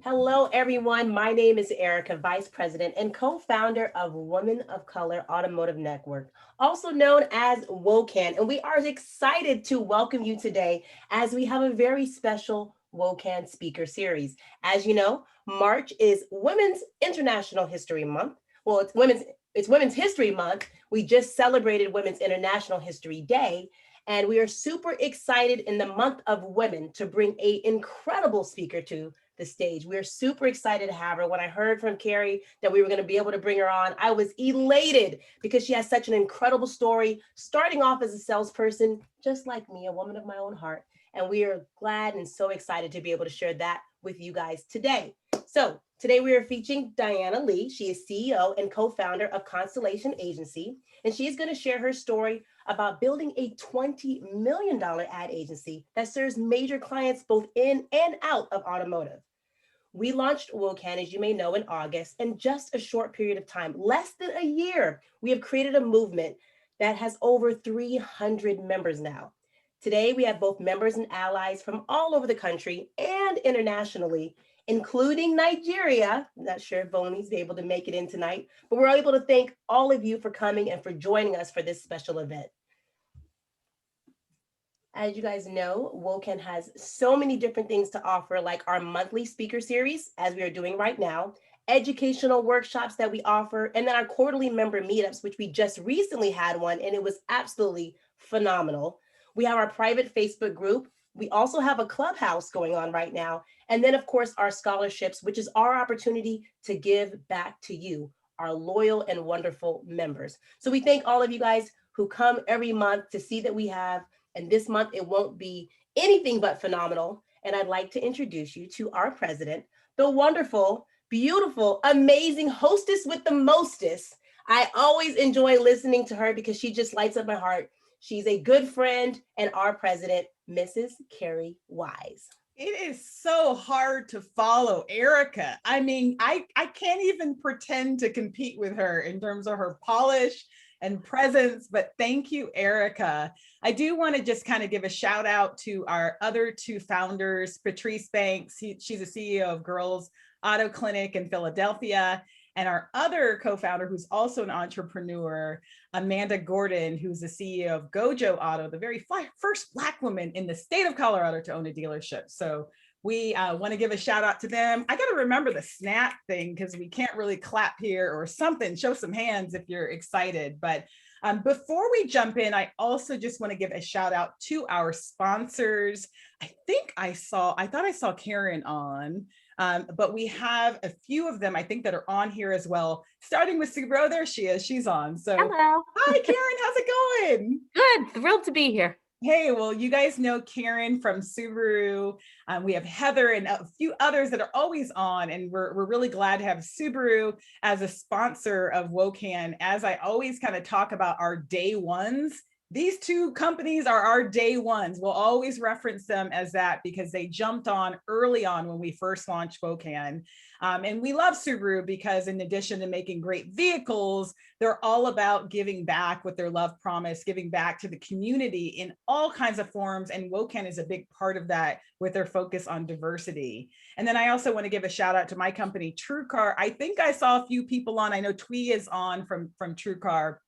Hello, everyone. My name is Erica, Vice President and co-founder of Women of Color Automotive Network, also known as WOCAN. And we are excited to welcome you today as we have a very special WOCAN Speaker Series. As you know, March is Women's International History Month. Well, it's Women's History Month. We just celebrated Women's International History Day. And we are super excited in the month of women to bring an incredible speaker to the stage. We're super excited to have her. When I heard from Carrie that we were going to be able to bring her on, I was elated because she has such an incredible story, starting off as a salesperson, just like me, a woman of my own heart. And we are glad and so excited to be able to share that with you guys today. So today we are featuring Diana Lee. She is CEO and co-founder of Constellation Agency, and she is going to share her story about building a $20 million ad agency that serves major clients both in and out of automotive. We launched WOCAN, as you may know, in August, in just a short period of time, less than a year. We have created a movement that has over 300 members now. Today, we have both members and allies from all over the country and internationally, including Nigeria. I'm not sure if Bonnie's able to make it in tonight, but we're able to thank all of you for coming and for joining us for this special event. As you guys know, WOCAN has so many different things to offer, like our monthly speaker series, as we are doing right now, educational workshops that we offer, and then our quarterly member meetups, which we just recently had one, and it was absolutely phenomenal. We have our private Facebook group. We also have a clubhouse going on right now. And then, of course, our scholarships, which is our opportunity to give back to you, our loyal and wonderful members. So we thank all of you guys who come every month to see that we have. And this month, it won't be anything but phenomenal. And I'd like to introduce you to our president, the wonderful, beautiful, amazing hostess with the mostest. I always enjoy listening to her because she just lights up my heart. She's a good friend and our president, Mrs. Carrie Wise. It is so hard to follow Erica. I mean, I can't even pretend to compete with her in terms of her polish and presence, but thank you, Erica. I do want to just kind of give a shout out to our other two founders, Patrice Banks. She's a CEO of Girls Auto Clinic in Philadelphia, and our other co-founder, who's also an entrepreneur, Amanda Gordon, who's the CEO of Gojo Auto, the very first Black woman in the state of Colorado to own a dealership. So we want to give a shout out to them. I got to remember the snap thing because we can't really clap here or something. Show some hands if you're excited. But before we jump in, I also just want to give a shout out to our sponsors. I thought I saw Karen on. But we have a few of them, I think, that are on here as well, starting with Subaru. There she is. She's on. So, hello. Hi, Karen. How's it going? Good. Thrilled to be here. Hey, well, you guys know Karen from Subaru. We have Heather and a few others that are always on, and we're really glad to have Subaru as a sponsor of WOCAN. As I always kind of talk about our day ones, these two companies are our day ones. We'll always reference them as that because they jumped on early on when we first launched WOCAN. And we love Subaru because in addition to making great vehicles, they're all about giving back with their love promise, giving back to the community in all kinds of forms. And WOCAN is a big part of that with their focus on diversity. And then I also want to give a shout out to my company, TrueCar. I think I saw a few people on. I know Twee is on from TrueCar.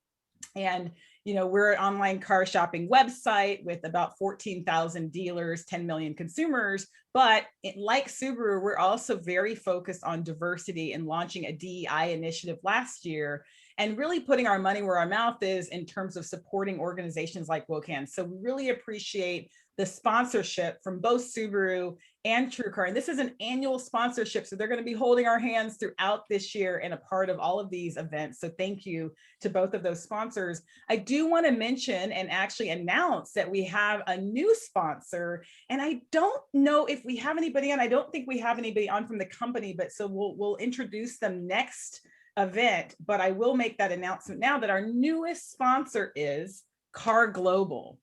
And you know, we're an online car shopping website with about 14,000 dealers, 10 million consumers. But like Subaru, we're also very focused on diversity and launching a DEI initiative last year and really putting our money where our mouth is in terms of supporting organizations like WOCAN. So we really appreciate the sponsorship from both Subaru and TrueCar. And this is an annual sponsorship. So they're going to be holding our hands throughout this year and a part of all of these events. So thank you to both of those sponsors. I do want to mention and actually announce that we have a new sponsor. And I don't know if we have anybody on. I don't think we have anybody on from the company, but so we'll introduce them next event. But I will make that announcement now that our newest sponsor is Car Global.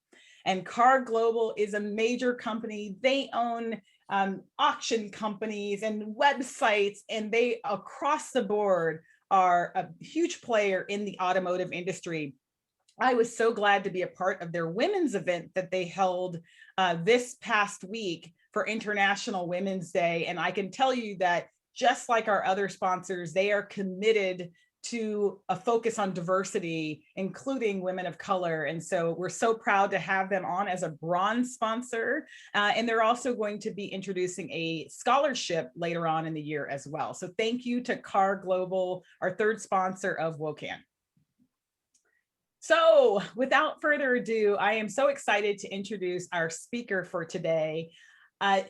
And Car Global is a major company. They own auction companies and websites, and they across the board are a huge player in the automotive industry. I was so glad to be a part of their women's event that they held this past week, for International Women's Day. And I can tell you that just like our other sponsors, they are committed to a focus on diversity, including women of color. And so we're so proud to have them on as a bronze sponsor. And they're also going to be introducing a scholarship later on in the year as well. So thank you to CAR Global, our third sponsor of WOCAN. So without further ado, I am so excited to introduce our speaker for today.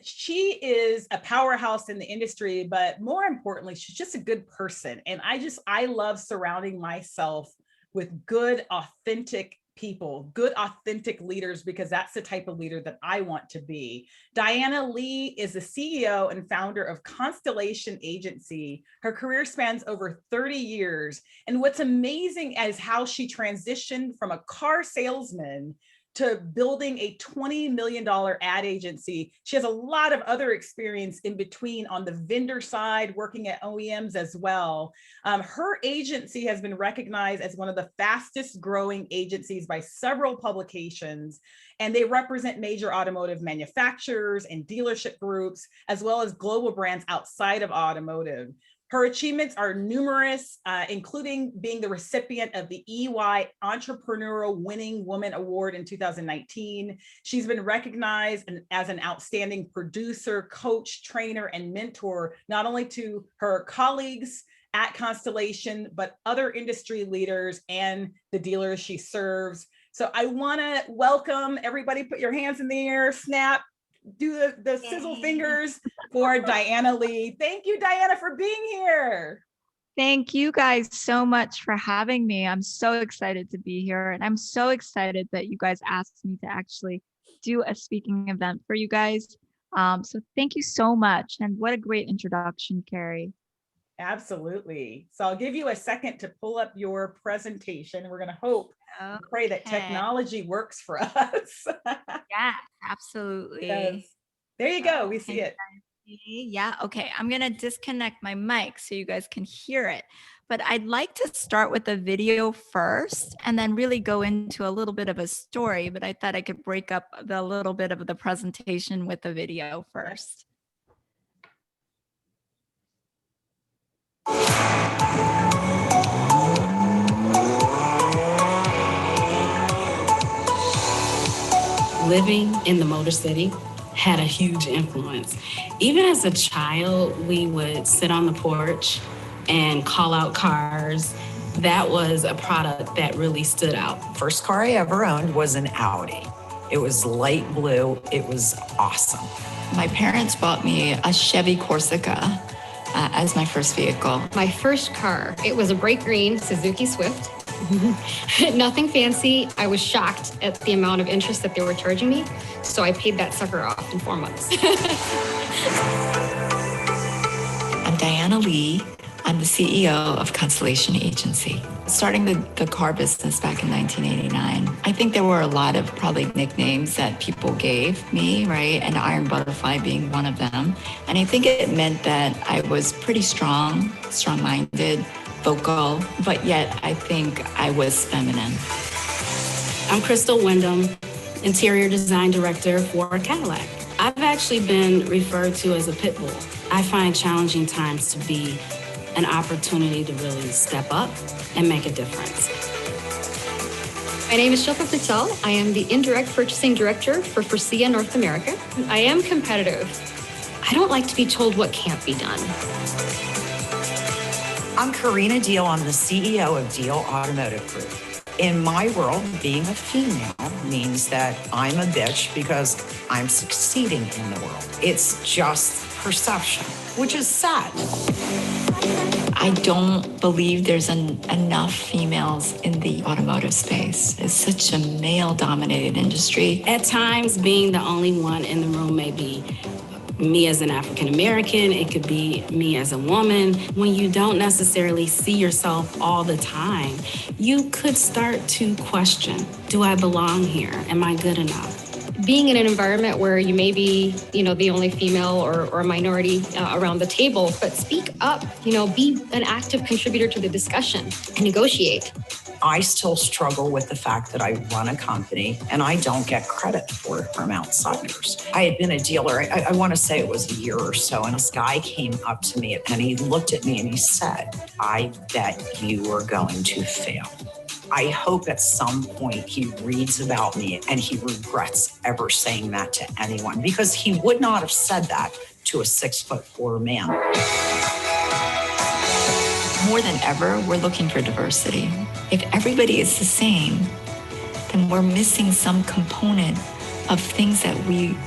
She is a powerhouse in the industry, but more importantly, she's just a good person. And I love surrounding myself with good, authentic people, good, authentic leaders, because that's the type of leader that I want to be. Diana Lee is the CEO and founder of Constellation Agency. Her career spans over 30 years. And what's amazing is how she transitioned from a car salesman to building a $20 million ad agency. She has a lot of other experience in between on the vendor side, working at OEMs as well. Her agency has been recognized as one of the fastest growing agencies by several publications, and they represent major automotive manufacturers and dealership groups, as well as global brands outside of automotive. Her achievements are numerous, including being the recipient of the EY Entrepreneurial Winning Woman Award in 2019. She's been recognized as an outstanding producer, coach, trainer, and mentor, not only to her colleagues at Constellation, but other industry leaders and the dealers she serves. So I want to welcome everybody, put your hands in the air, snap, do the sizzle fingers for Diana Lee. Thank you, Diana, for being here. Thank you guys so much for having me. I'm so excited to be here. And I'm so excited that you guys asked me to actually do a speaking event for you guys. So thank you so much. And what a great introduction, Carrie. Absolutely. So I'll give you a second to pull up your presentation. We're going to hope and pray that technology works for us. Yeah, absolutely. Yes. There you go. We see it. Yeah. Okay. I'm going to disconnect my mic so you guys can hear it. But I'd like to start with the video first and then really go into a little bit of a story. But I thought I could break up the little bit of the presentation with the video first. Living in the Motor City had a huge influence. Even as a child, we would sit on the porch and call out cars. That was a product that really stood out. First car I ever owned was an Audi. It was light blue. It was awesome. My parents bought me a Chevy Corsica as my first vehicle. My first car, it was a bright green Suzuki Swift. Nothing fancy. I was shocked at the amount of interest that they were charging me, so I paid that sucker off in 4 months. I'm Diana Lee. I'm the CEO of Constellation Agency. Starting the car business back in 1989, I think there were a lot of probably nicknames that people gave me, right? And Iron Butterfly being one of them. And I think it meant that I was pretty strong-minded, vocal, but yet I think I was feminine. I'm Crystal Wyndham, Interior Design Director for Cadillac. I've actually been referred to as a pit bull. I find challenging times to be an opportunity to really step up and make a difference. My name is Shilpa Patel. I am the Indirect Purchasing Director for Forcia North America. I am competitive. I don't like to be told what can't be done. I'm Karina Deal. I'm the CEO of Deal Automotive Group. In my world, being a female means that I'm a bitch because I'm succeeding in the world. It's just perception, which is sad. I don't believe there's enough females in the automotive space. It's such a male-dominated industry. At times, being the only one in the room may be me as an African American, it could be me as a woman. When you don't necessarily see yourself all the time, you could start to question, do I belong here? Am I good enough? Being in an environment where you may be, the only female or a minority around the table, but speak up, be an active contributor to the discussion and negotiate. I still struggle with the fact that I run a company and I don't get credit for it from outsiders. I had been a dealer, I want to say it was a year or so, and this guy came up to me and he looked at me and he said, "I bet you are going to fail." I hope at some point he reads about me and he regrets ever saying that to anyone, because he would not have said that to a 6'4" man. More than ever, we're looking for diversity. If everybody is the same, then we're missing some component of things that we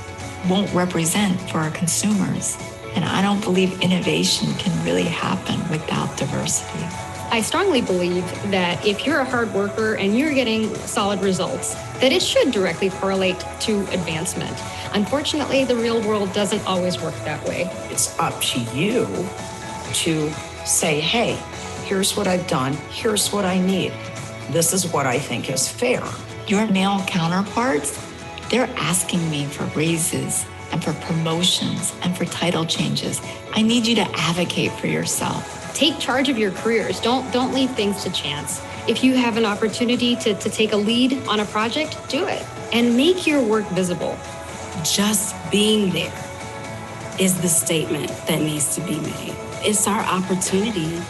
won't represent for our consumers. And I don't believe innovation can really happen without diversity. I strongly believe that if you're a hard worker and you're getting solid results, that it should directly correlate to advancement. Unfortunately, the real world doesn't always work that way. It's up to you to say, hey, here's what I've done, here's what I need. This is what I think is fair. Your male counterparts, they're asking me for raises and for promotions and for title changes. I need you to advocate for yourself. Take charge of your careers. Don't leave things to chance. If you have an opportunity to take a lead on a project, do it and make your work visible. Just being there is the statement that needs to be made. It's our opportunity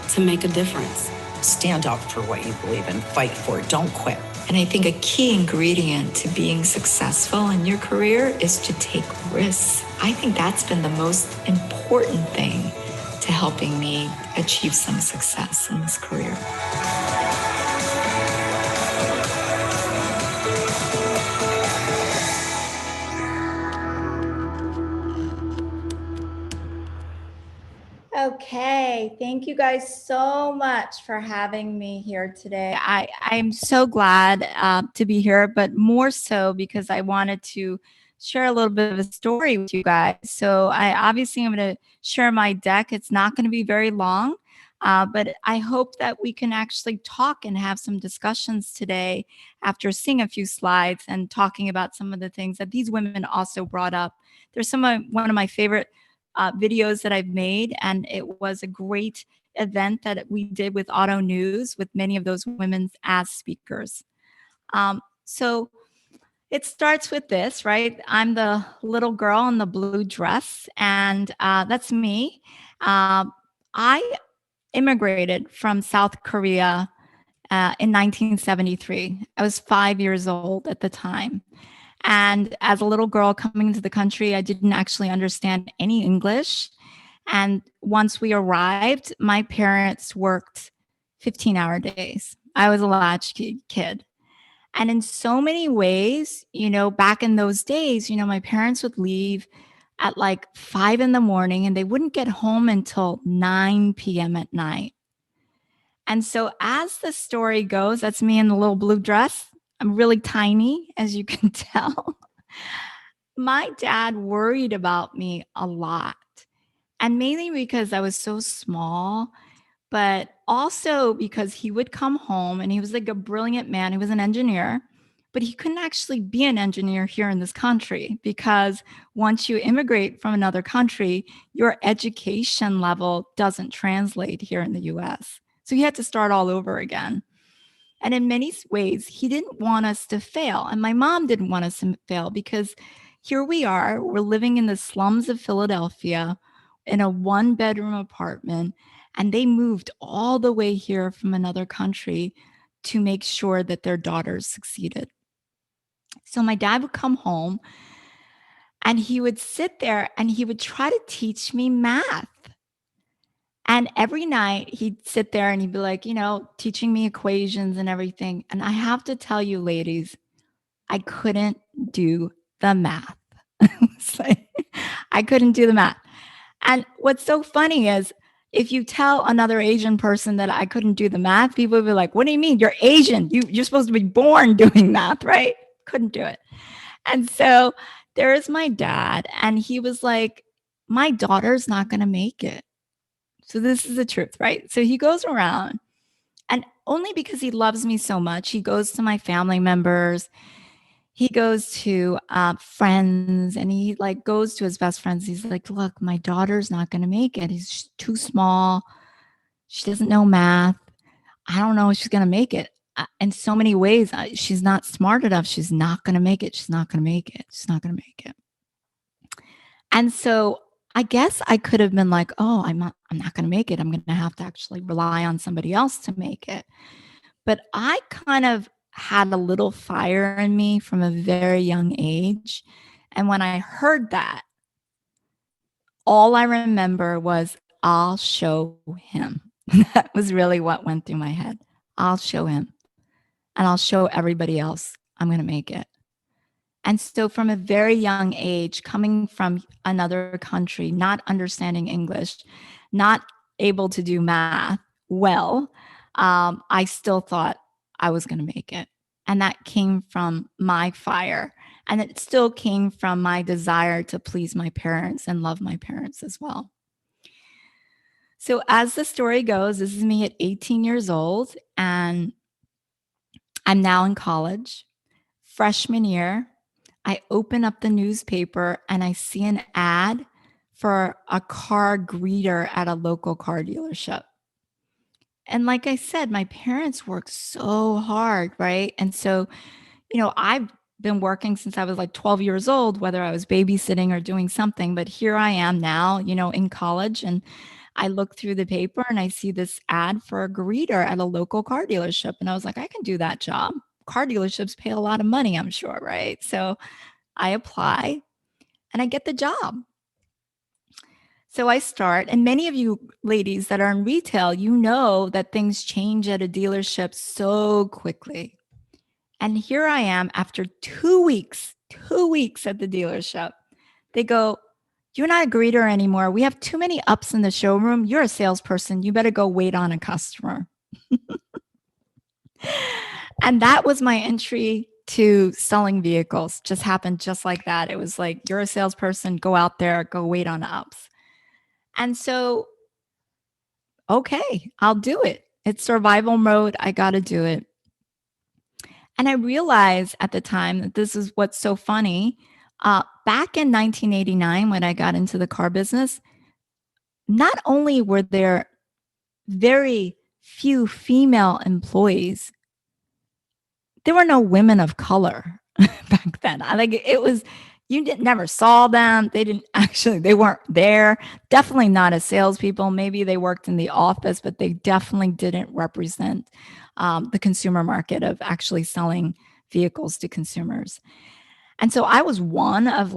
to make a difference. Stand up for what you believe in, fight for it, don't quit. And I think a key ingredient to being successful in your career is to take risks. I think that's been the most important thing to helping me achieve some success in this career. Okay, thank you guys so much for having me here today. I'm so glad to be here, but more so because I wanted to share a little bit of a story with you guys. So I obviously am going to share my deck. It's not going to be very long, but I hope that we can actually talk and have some discussions today after seeing a few slides and talking about some of the things that these women also brought up. There's one of my favorite videos that I've made, and it was a great event that we did with Auto News with many of those women as speakers. So it starts with this, right? I'm the little girl in the blue dress, and that's me. I immigrated from South Korea in 1973. I was 5 years old at the time. And as a little girl coming into the country, I didn't actually understand any English. And once we arrived, my parents worked 15-hour days. I was a latchkey kid. And in so many ways, back in those days, my parents would leave at like 5 a.m. and they wouldn't get home until 9 p.m. at night. And so as the story goes, that's me in the little blue dress. I'm really tiny, as you can tell. My dad worried about me a lot, and mainly because I was so small, but also because he would come home and he was like a brilliant man. He was an engineer, but he couldn't actually be an engineer here in this country because once you immigrate from another country, your education level doesn't translate here in the US. So he had to start all over again. And in many ways, he didn't want us to fail. And my mom didn't want us to fail because here we are, we're living in the slums of Philadelphia in a 1-bedroom apartment. And they moved all the way here from another country to make sure that their daughters succeeded. So my dad would come home and he would sit there and he would try to teach me math. And every night he'd sit there and he'd be like, teaching me equations and everything. And I have to tell you, ladies, I couldn't do the math. I couldn't do the math. And what's so funny is if you tell another Asian person that I couldn't do the math, people would be like, what do you mean? You're Asian. You're supposed to be born doing math, right? Couldn't do it. And so there is my dad. And he was like, my daughter's not going to make it. So this is the truth, right? So he goes around, and only because he loves me so much, he goes to my family members, he goes to friends, and he goes to his best friends. He's like, look, my daughter's not going to make it. She's too small. She doesn't know math. I don't know if she's going to make it. in so many ways, she's not smart enough. She's not going to make it. She's not going to make it. She's not going to make it. And so I guess I could have been like, oh, I'm not going to make it. I'm going to have to actually rely on somebody else to make it. But I kind of had a little fire in me from a very young age. And when I heard that, all I remember was, I'll show him. That was really what went through my head. I'll show him, and I'll show everybody else I'm going to make it. And so from a very young age, coming from another country, not understanding English, not able to do math well, I still thought I was going to make it. And that came from my fire. And it still came from my desire to please my parents and love my parents as well. So as the story goes, this is me at 18 years old, and I'm now in college, freshman year. I open up the newspaper and I see an ad for a car greeter at a local car dealership. And like I said, my parents worked so hard, right? And so, I've been working since I was like 12 years old, whether I was babysitting or doing something. But here I am now, in college, and I look through the paper and I see this ad for a greeter at a local car dealership. And I was like, I can do that job. Car dealerships pay a lot of money, I'm sure, right? So I apply and I get the job. So I start, and many of you ladies that are in retail, you know that things change at a dealership so quickly. And here I am after 2 weeks at the dealership. They go, you're not a greeter anymore. We have too many ups in the showroom. You're a salesperson. You better go wait on a customer. And that was my entry to selling vehicles. Just happened just like that. It was like, you're a salesperson, go out there, go wait on ups. And so, okay, I'll do it. It's survival mode. I got to do it. And I realized at the time that this is what's so funny. Back in 1989, when I got into the car business, not only were there very few female employees, there were no women of color back then. It was, never saw them. They weren't there. Definitely not as salespeople. Maybe they worked in the office, but they definitely didn't represent the consumer market of actually selling vehicles to consumers. And so I was one of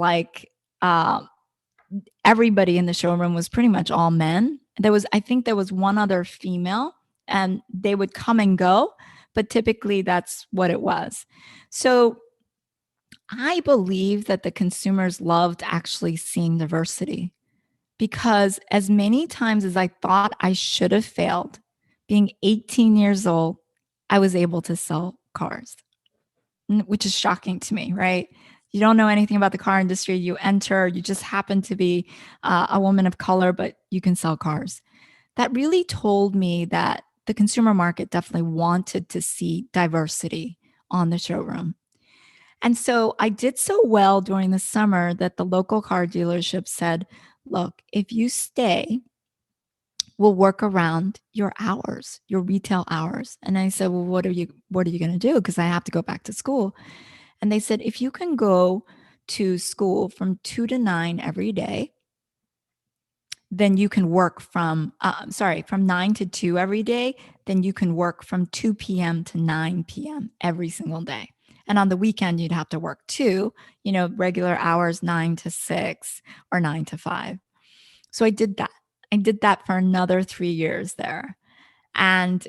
everybody in the showroom was pretty much all men. I think there was one other female, and they would come and go, but typically that's what it was. So I believe that the consumers loved actually seeing diversity, because as many times as I thought I should have failed, being 18 years old, I was able to sell cars, which is shocking to me, right? You don't know anything about the car industry. You enter, you just happen to be a woman of color, but you can sell cars. That really told me that the consumer market definitely wanted to see diversity on the showroom. And so I did so well during the summer that the local car dealership said, look, if you stay, we'll work around your hours, your retail hours. And I said, well, what are you going to do? Because I have to go back to school. And they said, if you can go to school from 2 to 9 every day, then you can work from 9 to 2 every day. Then you can work from 2 p.m. to 9 p.m. every single day. And on the weekend, you'd have to work too, regular hours, 9 to 6 or 9 to 5. So I did that. I did that for another 3 years there, and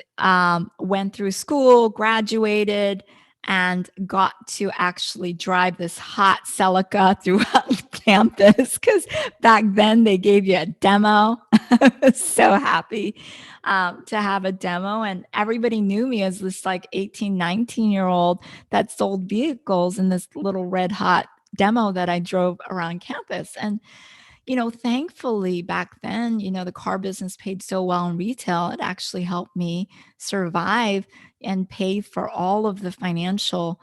went through school, graduated, and got to actually drive this hot Celica throughout campus, because back then they gave you a demo. I was so happy to have a demo, and everybody knew me as this 18, 19-year-old that sold vehicles in this little red hot demo that I drove around campus. And thankfully back then, the car business paid so well in retail, it actually helped me survive and pay for all of the financial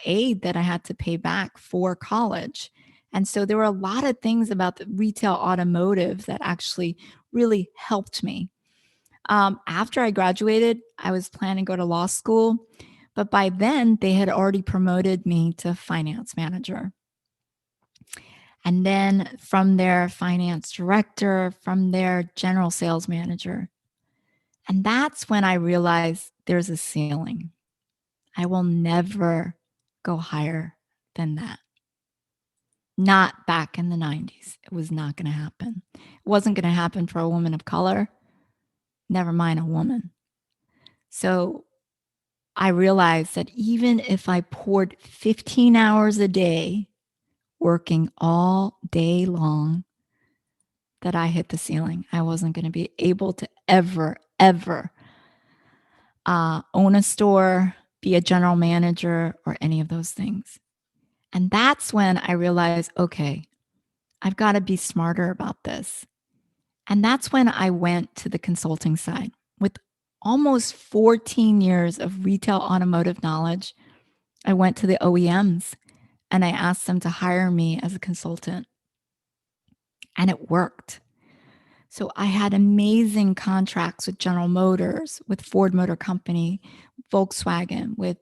aid that I had to pay back for college. And so there were a lot of things about the retail automotive that actually really helped me. After I graduated, I was planning to go to law school. But by then, they had already promoted me to finance manager. And then from there, finance director, from there, general sales manager. And that's when I realized there's a ceiling. I will never go higher than that. Not back in the 90s. It was not going to happen. It wasn't going to happen for a woman of color, never mind a woman. So I realized that even if I poured 15 hours a day, working all day long, that I hit the ceiling. I wasn't going to be able to ever own a store, be a general manager, or any of those things. And that's when I realized, okay, I've got to be smarter about this. And that's when I went to the consulting side. With almost 14 years of retail automotive knowledge, I went to the OEMs and I asked them to hire me as a consultant. And it worked. So I had amazing contracts with General Motors, with Ford Motor Company, Volkswagen, with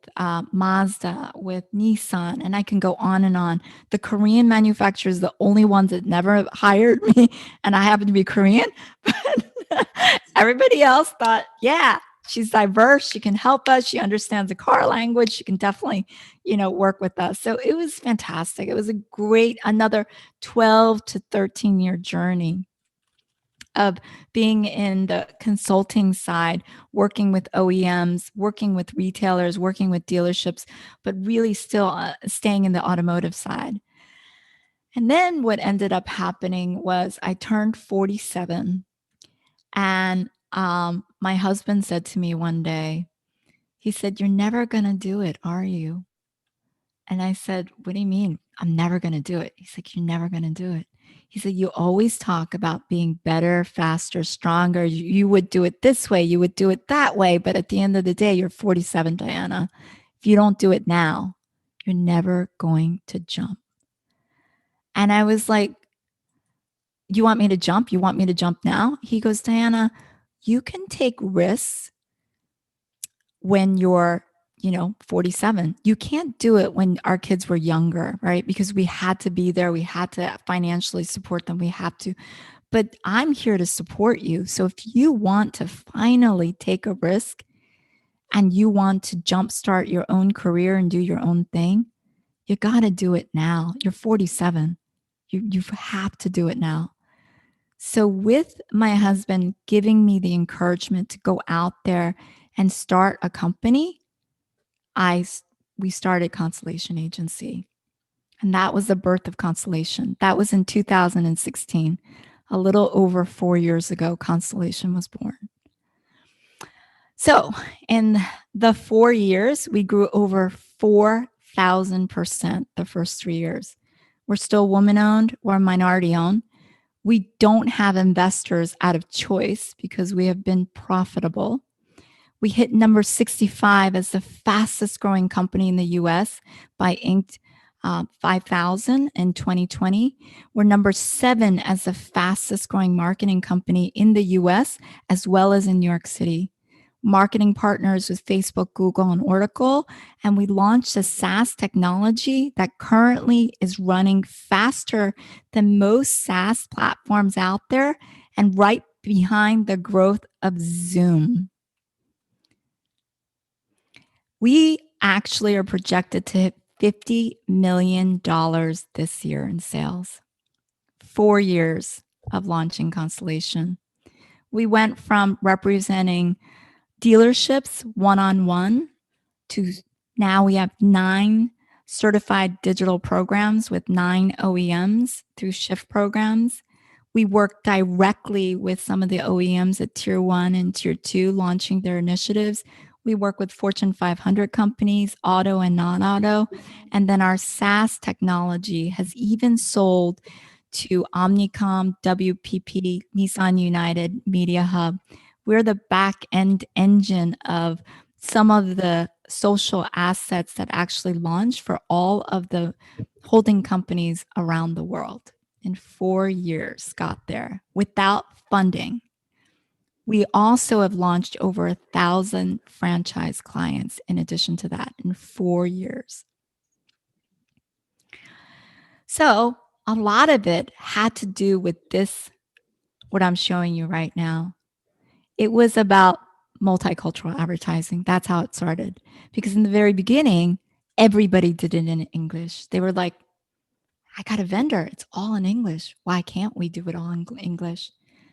Mazda, with Nissan, and I can go on and on. The Korean manufacturers, the only ones that never hired me, and I happen to be Korean, but everybody else thought, yeah, she's diverse. She can help us. She understands the car language. She can definitely, work with us. So it was fantastic. It was another 12 to 13 year journey of being in the consulting side, working with OEMs, working with retailers, working with dealerships, but really still staying in the automotive side. And then what ended up happening was I turned 47, and my husband said to me one day, he said, "You're never going to do it, are you?" And I said, "What do you mean? I'm never going to do it." He's like, "You're never going to do it." He said, "You always talk about being better, faster, stronger. You would do it this way. You would do it that way. But at the end of the day, you're 47, Diana. If you don't do it now, you're never going to jump." And I was like, "You want me to jump? You want me to jump now?" He goes, "Diana, you can take risks when you're 47. You can't do it when our kids were younger, right? Because we had to be there. We had to financially support them. We have to. But I'm here to support you. So if you want to finally take a risk and you want to jumpstart your own career and do your own thing, you got to do it now. You're 47. You have to do it now." So with my husband giving me the encouragement to go out there and start a company, we started Constellation Agency. And that was the birth of Constellation. That was in 2016. A little over 4 years ago, Constellation was born. So in the 4 years, we grew over 4,000% the first 3 years. We're still woman-owned. We're minority-owned. We don't have investors out of choice because we have been profitable. We hit number 65 as the fastest growing company in the US by Inc. 5,000 in 2020. We're number 7 as the fastest growing marketing company in the US as well as in New York City. Marketing partners with Facebook, Google, and Oracle. And we launched a SaaS technology that currently is running faster than most SaaS platforms out there and right behind the growth of Zoom. We actually are projected to hit $50 million this year in sales. 4 years of launching Constellation. We went from representing dealerships one-on-one to now we have 9 certified digital programs with 9 OEMs through shift programs. We work directly with some of the OEMs at Tier 1 and Tier 2 launching their initiatives. We work with Fortune 500 companies, auto and non-auto. And then our SaaS technology has even sold to Omnicom, WPP, Nissan United, Media Hub. We're the back end engine of some of the social assets that actually launch for all of the holding companies around the world. In 4 years, got there without funding. We also have launched over 1,000 franchise clients in addition to that in 4 years. So a lot of it had to do with this, what I'm showing you right now. It was about multicultural advertising. That's how it started. Because in the very beginning, everybody did it in English. They were like, I got a vendor. It's all in English. Why can't we do it all in English?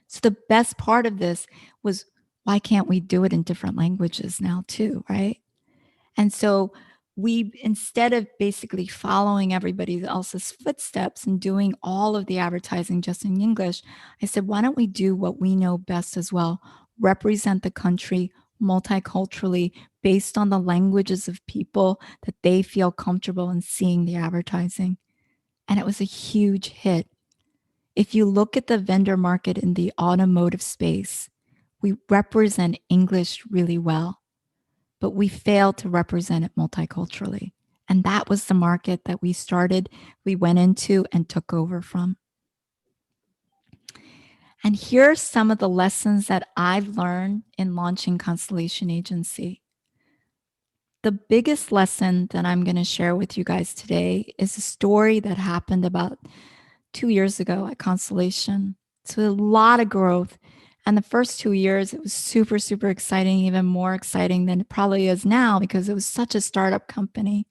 So the best part of this was, why can't we do it in different languages now too, right? And so we, instead of basically following everybody else's footsteps and doing all of the advertising just in English, I said, why don't we do what we know best as well? Represent the country multiculturally based on the languages of people that they feel comfortable in seeing the advertising. And it was a huge hit. If you look at the vendor market in the automotive space, we represent English really well, but we failed to represent it multiculturally. And that was the market that we started, we went into and took over from. And here are some of the lessons that I've learned in launching Constellation Agency. The biggest lesson that I'm going to share with you guys today is a story that happened about 2 years ago at Constellation. So a lot of growth. And the first 2 years, it was super, super exciting, even more exciting than it probably is now because it was such a startup company.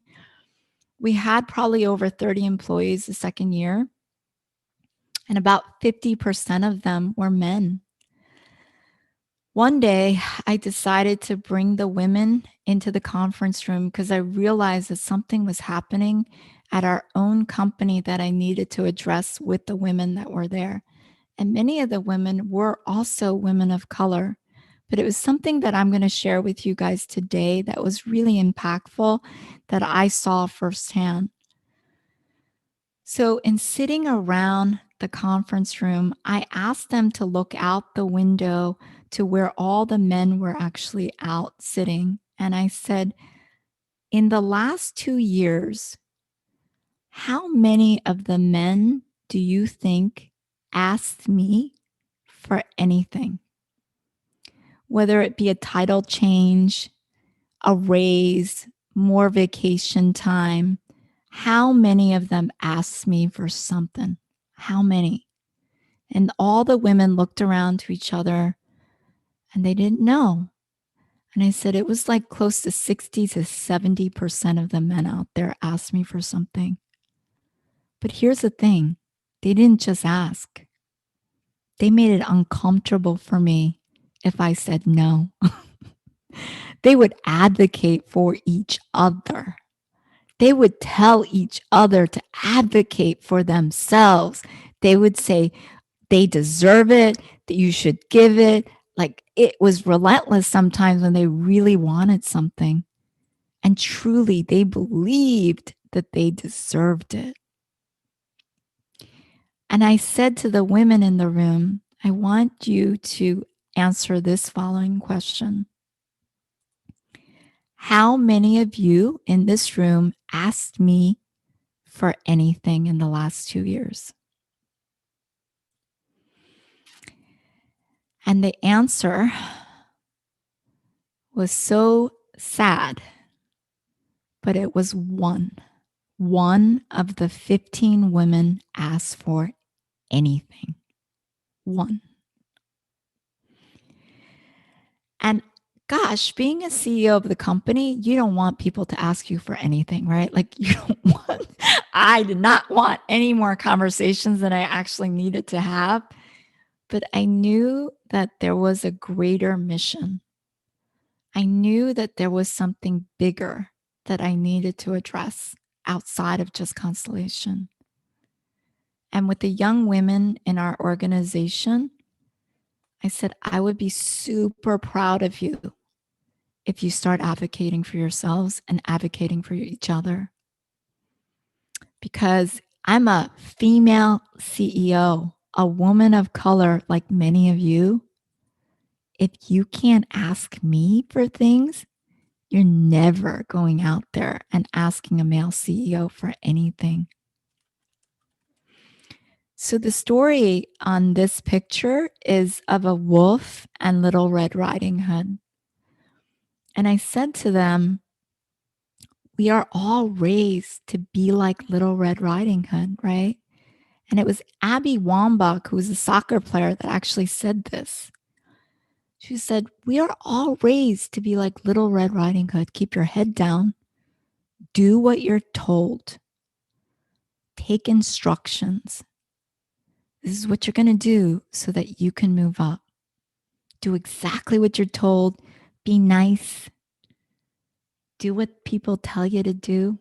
We had probably over 30 employees the second year, and about 50% of them were men. One day, I decided to bring the women into the conference room because I realized that something was happening at our own company that I needed to address with the women that were there. And many of the women were also women of color. But it was something that I'm going to share with you guys today that was really impactful that I saw firsthand. So in sitting around the conference room, I asked them to look out the window to where all the men were actually out sitting. And I said, in the last 2 years, how many of the men do you think asked me for anything? Whether it be a title change, a raise, more vacation time, how many of them asked me for something? How many? And all the women looked around to each other and they didn't know. And I said, it was like close to 60 to 70% of the men out there asked me for something. But here's the thing, they didn't just ask. They made it uncomfortable for me if I said no. They would advocate for each other. They would tell each other to advocate for themselves. They would say, they deserve it, that you should give it. Like it was relentless sometimes when they really wanted something. And truly, they believed that they deserved it. And I said to the women in the room, I want you to answer this following question. How many of you in this room asked me for anything in the last 2 years? And the answer was so sad, but it was one. One of the 15 women asked for anything. One. And gosh, being a CEO of the company, you don't want people to ask you for anything, right? Like you don't want, I did not want any more conversations than I actually needed to have. But I knew that there was a greater mission. I knew that there was something bigger that I needed to address outside of just Constellation. And with the young women in our organization, I said, I would be super proud of you if you start advocating for yourselves and advocating for each other. Because I'm a female CEO, a woman of color like many of you. If you can't ask me for things, you're never going out there and asking a male CEO for anything. So the story on this picture is of a wolf and Little Red Riding Hood. And I said to them, we are all raised to be like Little Red Riding Hood, right? And it was Abby Wambach, who was a soccer player, that actually said this. She said, we are all raised to be like Little Red Riding Hood. Keep your head down. Do what you're told. Take instructions. This is what you're going to do so that you can move up. Do exactly what you're told. Be nice. Do what people tell you to do.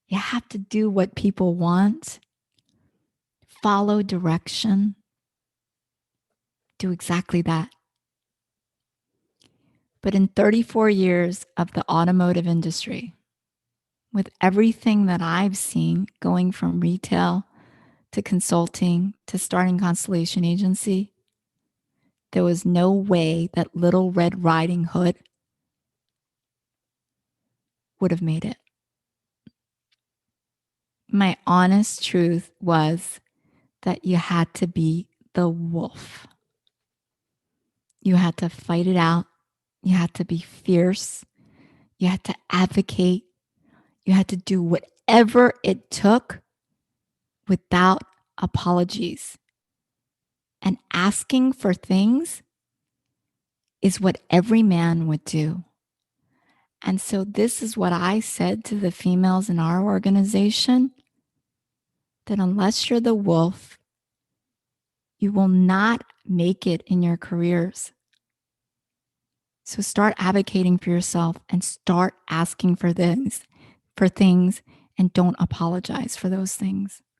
You have to do what people want. Follow direction. Do exactly that. But in 34 years of the automotive industry, with everything that I've seen going from retail to consulting to starting Constellation Agency, there was no way that Little Red Riding Hood would have made it. My honest truth was that you had to be the wolf. You had to fight it out. You had to be fierce. You had to advocate. You had to do whatever it took without apologies. And asking for things is what every man would do. And so this is what I said to the females in our organization, that unless you're the wolf, you will not make it in your careers. So start advocating for yourself and start asking for things, and don't apologize for those things.